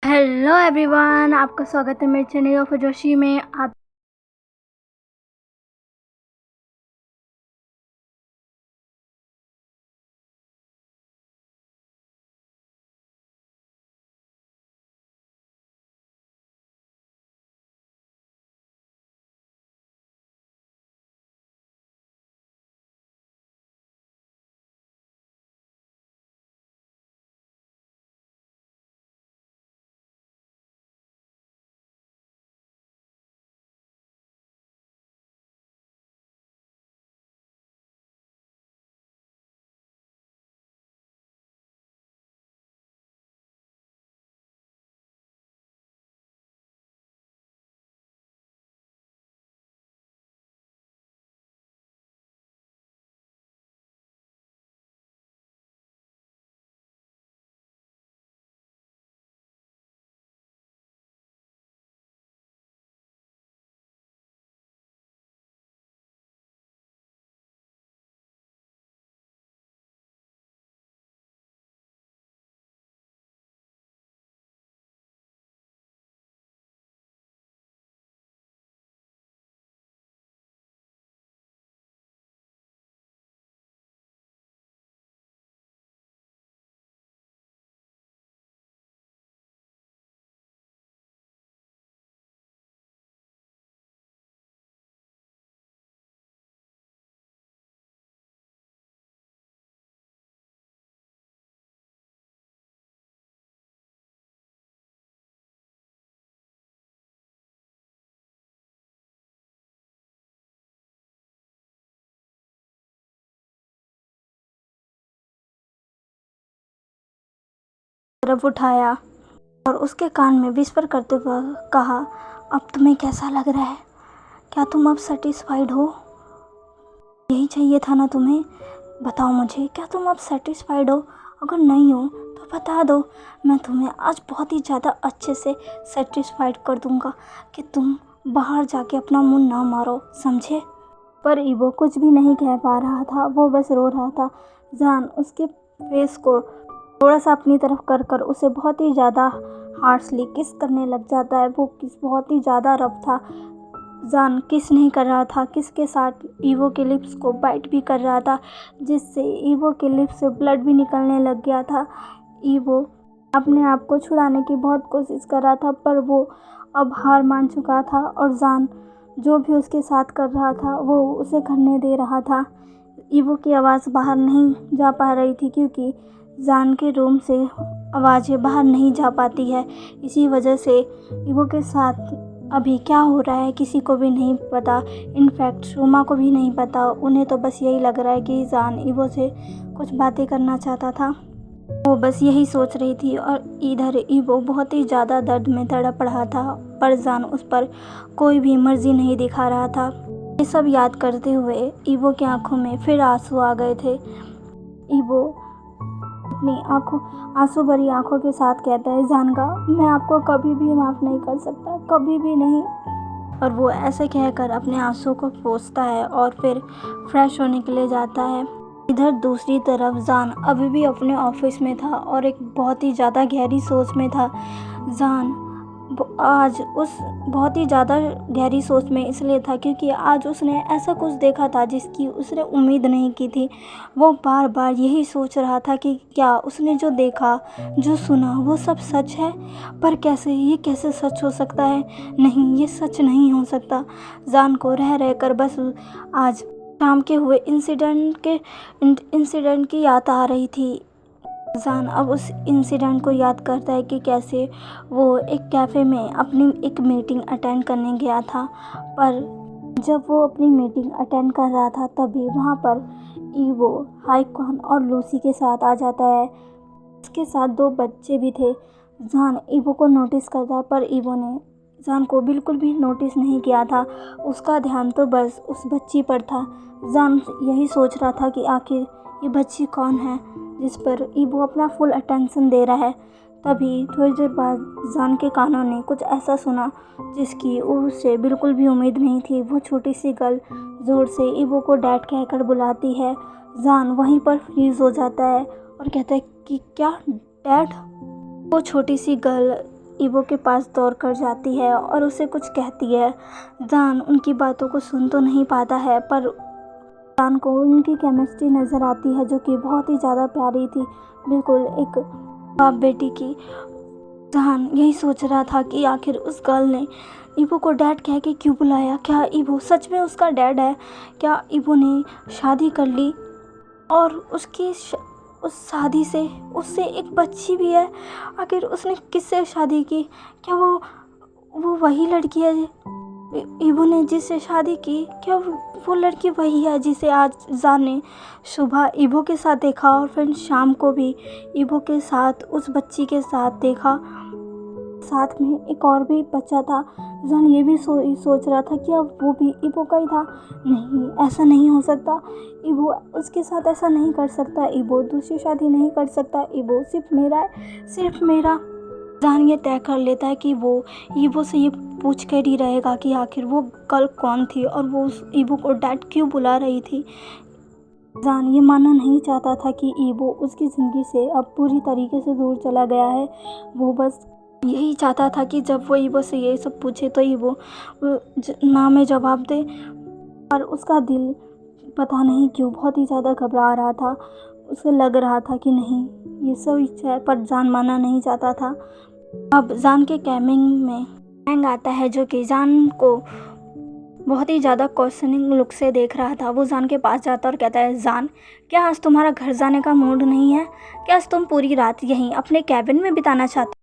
Hello everyone, आपका स्वागत है मेरे चैनल ऑफ जोशी में। आप तरफ उठाया और उसके कान में विस्पर करते हुए कहा, अब तुम्हें कैसा लग रहा है? क्या तुम अब सेटिस्फाइड हो? यही चाहिए था ना तुम्हें? बताओ मुझे, क्या तुम अब सेटिस्फाइड हो? अगर नहीं हो तो बता दो, मैं तुम्हें आज बहुत ही ज़्यादा अच्छे से सेटिस्फाइड कर दूंगा कि तुम बाहर जाके अपना मुंह ना मारो, समझे? पर ईवो कुछ भी नहीं कह पा रहा था, वो बस रो रहा था। जान उसके फेस को थोड़ा सा अपनी तरफ कर कर उसे बहुत ही ज़्यादा हार्शली किस करने लग जाता है। वो किस बहुत ही ज़्यादा रफ था। जान किस नहीं कर रहा था, किस के साथ ईवो के लिप्स को बाइट भी कर रहा था, जिससे ईवो के लिप्स से ब्लड भी निकलने लग गया था। ईवो अपने आप को छुड़ाने की बहुत कोशिश कर रहा था, पर वो अब हार मान चुका था और जान जो भी उसके साथ कर रहा था वो उसे करने दे रहा था। ईवो की आवाज़ बाहर नहीं जा पा रही थी, क्योंकि जान के रूम से आवाज़ें बाहर नहीं जा पाती है। इसी वजह से ईवो के साथ अभी क्या हो रहा है किसी को भी नहीं पता। इनफैक्ट रोमा को भी नहीं पता। उन्हें तो बस यही लग रहा है कि जान ईवो से कुछ बातें करना चाहता था। वो बस यही सोच रही थी और इधर ईवो बहुत ही ज़्यादा दर्द में तड़प रहा था, पर जान उस पर कोई भी मर्जी नहीं दिखा रहा था। ये सब याद करते हुए ईवो की आंखों में फिर आंसू आ गए थे। ईवो अपनी आंसू भरी आंखों के साथ कहता है, जानगा मैं आपको कभी भी माफ़ नहीं कर सकता, कभी भी नहीं। और वो ऐसे कहकर अपने आंसू को पोंछता है और फिर फ्रेश होने के लिए जाता है। इधर दूसरी तरफ जान अभी भी अपने ऑफिस में था और एक बहुत ही ज़्यादा गहरी सोच में था। जान आज उस बहुत ही ज़्यादा गहरी सोच में इसलिए था क्योंकि आज उसने ऐसा कुछ देखा था जिसकी उसने उम्मीद नहीं की थी। वो बार बार यही सोच रहा था कि क्या उसने जो देखा, जो सुना, वो सब सच है? पर कैसे, ये कैसे सच हो सकता है? नहीं, ये सच नहीं हो सकता। जान को रह रह कर बस आज शाम के हुए इंसिडेंट की याद आ रही थी। जान अब उस इंसिडेंट को याद करता है कि कैसे वो एक कैफ़े में अपनी एक मीटिंग अटेंड करने गया था, पर जब वो अपनी मीटिंग अटेंड कर रहा था तभी वहाँ पर ईवो हाईकॉन और लूसी के साथ आ जाता है। उसके साथ दो बच्चे भी थे। जान ईवो को नोटिस करता है, पर ईवो ने जान को बिल्कुल भी नोटिस नहीं किया था। उसका ध्यान तो बस उस बच्ची पर था। जान यही सोच रहा था कि आखिर ये बच्ची कौन है जिस पर ईवो अपना फुल अटेंशन दे रहा है। तभी थोड़ी देर बाद जान के कानों ने कुछ ऐसा सुना जिसकी उसे बिल्कुल भी उम्मीद नहीं थी। वो छोटी सी गर्ल ज़ोर से ईवो को डैड कहकर बुलाती है। जान वहीं पर फ्रीज हो जाता है और कहता है कि क्या डैड? वो छोटी सी गर्ल ईवो के पास दौड़ कर जाती है और उसे कुछ कहती है। जान उनकी बातों को सुन तो नहीं पाता है, पर जान को उनकी केमिस्ट्री नज़र आती है जो कि बहुत ही ज़्यादा प्यारी थी, बिल्कुल एक बाप बेटी की। जान यही सोच रहा था कि आखिर उस गर्ल ने ईवो को डैड कह के क्यों बुलाया। क्या ईवो सच में उसका डैड है? क्या ईवो ने शादी कर ली और उस शादी से उससे एक बच्ची भी है? आखिर उसने किससे शादी की? क्या वो वही लड़की है ईवो ने जिससे शादी की? क्या वो लड़की वही है जिसे आज जान ने सुबह ईवो के साथ देखा और फिर शाम को भी ईवो के साथ उस बच्ची के साथ देखा? साथ में एक और भी बच्चा था। जान ये भी सोच रहा था कि अब वो भी ईवो का ही था। नहीं, ऐसा नहीं हो सकता। ईवो उसके साथ ऐसा नहीं कर सकता। ईवो दूसरी शादी नहीं कर सकता। ईवो सिर्फ मेरा है, सिर्फ मेरा। जान ये तय कर लेता है कि वो ईवो से ये पूछ कर ही रहेगा कि आखिर वो कल कौन थी और वो उस ईवो को डैड क्यों बुला रही थी। जान ये मानना नहीं चाहता था कि ईवो उसकी ज़िंदगी से अब पूरी तरीके से दूर चला गया है। वो बस यही चाहता था कि जब वो ईवो से ये सब पूछे तो ईवो ना में जवाब दे, पर उसका दिल पता नहीं क्यों बहुत ही ज़्यादा घबरा रहा था। उसे लग रहा था कि नहीं, ये सब इच्छा है, पर जान मानना नहीं चाहता था। अब जान के कैबिन में हैंग आता है जो कि जान को बहुत ही ज़्यादा क्वेश्चनिंग लुक से देख रहा था। वो जान के पास जाता और कहता है, जान क्या आज तुम्हारा घर जाने का मूड नहीं है? क्या आज तुम पूरी रात यहीं अपने कैबिन में बिताना चाहते?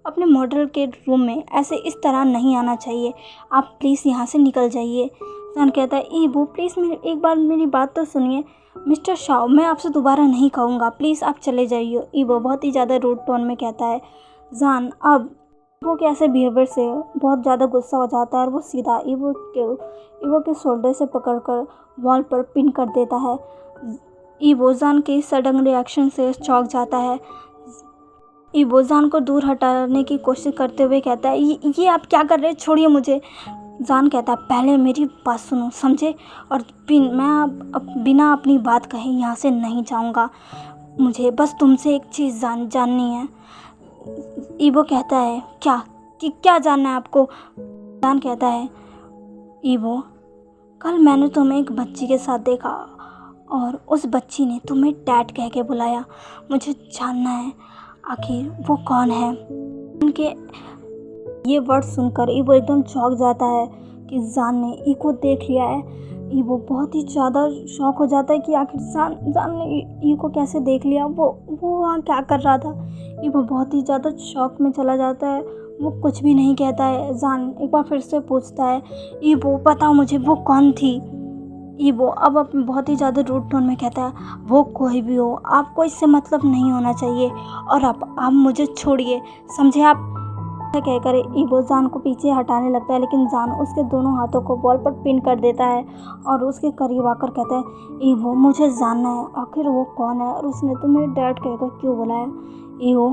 अपने मॉडल के रूम में ऐसे इस तरह नहीं आना चाहिए। आप प्लीज़ यहाँ से निकल जाइए। जान कहता है, ईवो प्लीज़ एक बार मेरी बात तो सुनिए। मिस्टर शाओ, मैं आपसे दोबारा नहीं कहूँगा, प्लीज़ आप चले जाइए। ईवो बहुत ही ज़्यादा रूड टोन में कहता है। जान अब ईवो के ऐसे बिहेवियर से बहुत ज़्यादा गुस्सा हो जाता है और वो सीधा ईवो के शोल्डर से पकड़कर वॉल पर पिन कर देता है। ईवो जान के सडन रिएक्शन से चौंक जाता है। ईवो जान को दूर हटाने की कोशिश करते हुए कहता है, ये आप क्या कर रहे हैं? छोड़िए मुझे। जान कहता है, पहले मेरी बात सुनो, समझे? और मैं अब बिना अपनी बात कहे यहाँ से नहीं जाऊँगा। मुझे बस तुमसे एक चीज़ जाननी है। ईवो कहता है, क्या जानना है आपको? जान कहता है, ईवो कल मैंने तुम्हें एक बच्ची के साथ देखा और उस बच्ची ने तुम्हें डैड कह के बुलाया। मुझे जानना है आखिर वो कौन है। उनके ये वर्ड सुनकर ईवो एकदम चौंक जाता है कि जान ने ईको देख लिया है। ईवो बहुत ही ज़्यादा शॉक हो जाता है कि आखिर जान ने ईको कैसे देख लिया, वो वहाँ क्या कर रहा था। ईवो बहुत ही ज़्यादा शॉक में चला जाता है। वो कुछ भी नहीं कहता है। जान एक बार फिर से पूछता है, ईवो बताओ मुझे वो कौन थी? ईवो अब बहुत ही ज़्यादा रूड टोन में कहता है, वो कोई भी हो, आपको इससे मतलब नहीं होना चाहिए और आप मुझे छोड़िए, समझे आप। ऐसा कहकर ईवो जान को पीछे हटाने लगता है, लेकिन जान उसके दोनों हाथों को वॉल पर पिन कर देता है और उसके करीब आकर कहता है, ईवो मुझे जानना है आखिर वो कौन है और उसने तुम्हें डैड कहकर क्यों बुलाया। ईवो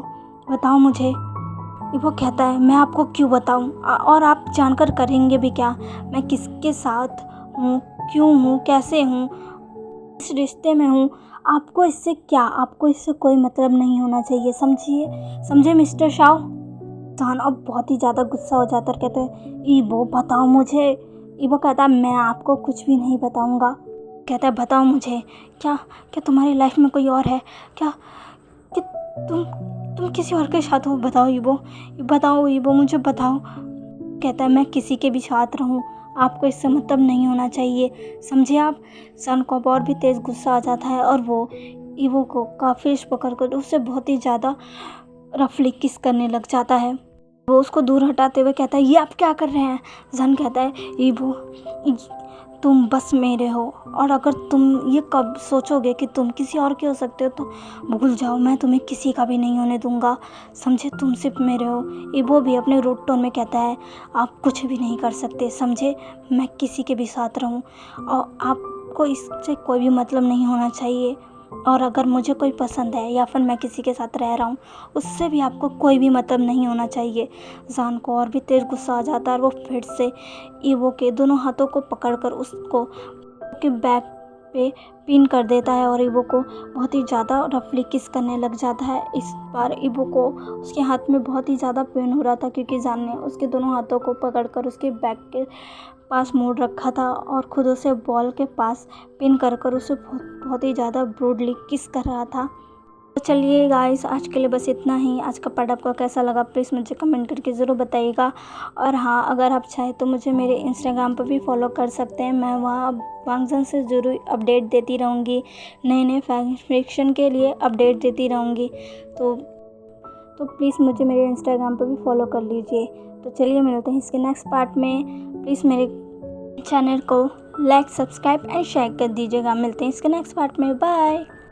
बताओ मुझे। ईवो कहता है, मैं आपको क्यों बताऊं और आप जानकर करेंगे भी क्या। मैं किसके साथ हूँ, क्यों हूँ, कैसे हूँ, इस रिश्ते में हूँ, आपको इससे क्या, आपको इससे कोई मतलब नहीं होना चाहिए, समझे मिस्टर शाओ। जान अब बहुत ही ज़्यादा गुस्सा हो जाता है, कहते हैं, ईवो बताओ मुझे। ईवो कहता है, मैं आपको कुछ भी नहीं बताऊंगा। कहता है, बताओ मुझे, क्या क्या तुम्हारी लाइफ में कोई और है क्या, कि तुम किसी और के साथ हो। बताओ ईवो मुझे बताओ। कहता है, मैं किसी के भी साथ रहूं, आपको इससे मतलब नहीं होना चाहिए, समझे आप। सन को और भी तेज़ गुस्सा आ जाता है और वो ईवो को काफ़ी पकड़कर उससे बहुत ही ज़्यादा रफली किस करने लग जाता है। वो उसको दूर हटाते हुए कहता है, ये आप क्या कर रहे हैं। जन कहता है, ईवो तुम बस मेरे हो और अगर तुम ये कब सोचोगे कि तुम किसी और के हो सकते हो तो भूल जाओ, मैं तुम्हें किसी का भी नहीं होने दूंगा, समझे, तुम सिर्फ मेरे हो। ईवो भी अपने रूड टोन में कहता है, आप कुछ भी नहीं कर सकते, समझे, मैं किसी के भी साथ रहूं और आपको इससे कोई भी मतलब नहीं होना चाहिए और अगर मुझे कोई पसंद है या फिर मैं किसी के साथ रह रहा हूँ उससे भी आपको कोई भी मतलब नहीं होना चाहिए। जान को और भी तेज़ गुस्सा आ जाता है और वो फिर से ईवो के दोनों हाथों को पकड़कर उसको के बैक पे पिन कर देता है और ईवो को बहुत ही ज़्यादा रफली किस करने लग जाता है। इस बार ईवो को उसके हाथ में बहुत ही ज़्यादा पेन हो रहा था क्योंकि जान ने उसके दोनों हाथों को पकड़कर उसके बैक के पास मोड़ रखा था और खुद उसे बॉल के पास पिन कर उसे बहुत ही ज़्यादा ब्रूडली किस कर रहा था। तो चलिए गाइस, आज के लिए बस इतना ही। आज का पार्ट आपको कैसा लगा प्लीज़ मुझे कमेंट करके ज़रूर बताइएगा। और हाँ, अगर आप चाहें तो मुझे मेरे इंस्टाग्राम पर भी फॉलो कर सकते हैं, मैं वहाँ वांगजन से ज़रूर अपडेट देती रहूँगी, नए फैन फिक्शन के लिए अपडेट देती रहूँगी। तो प्लीज़ मुझे मेरे इंस्टाग्राम पर भी फॉलो कर लीजिए। तो चलिए मिलते हैं इसके नेक्स्ट पार्ट में। प्लीज़ मेरे चैनल को लाइक, सब्सक्राइब एंड शेयर कर दीजिएगा। मिलते हैं इसके नेक्स्ट पार्ट में। बाय।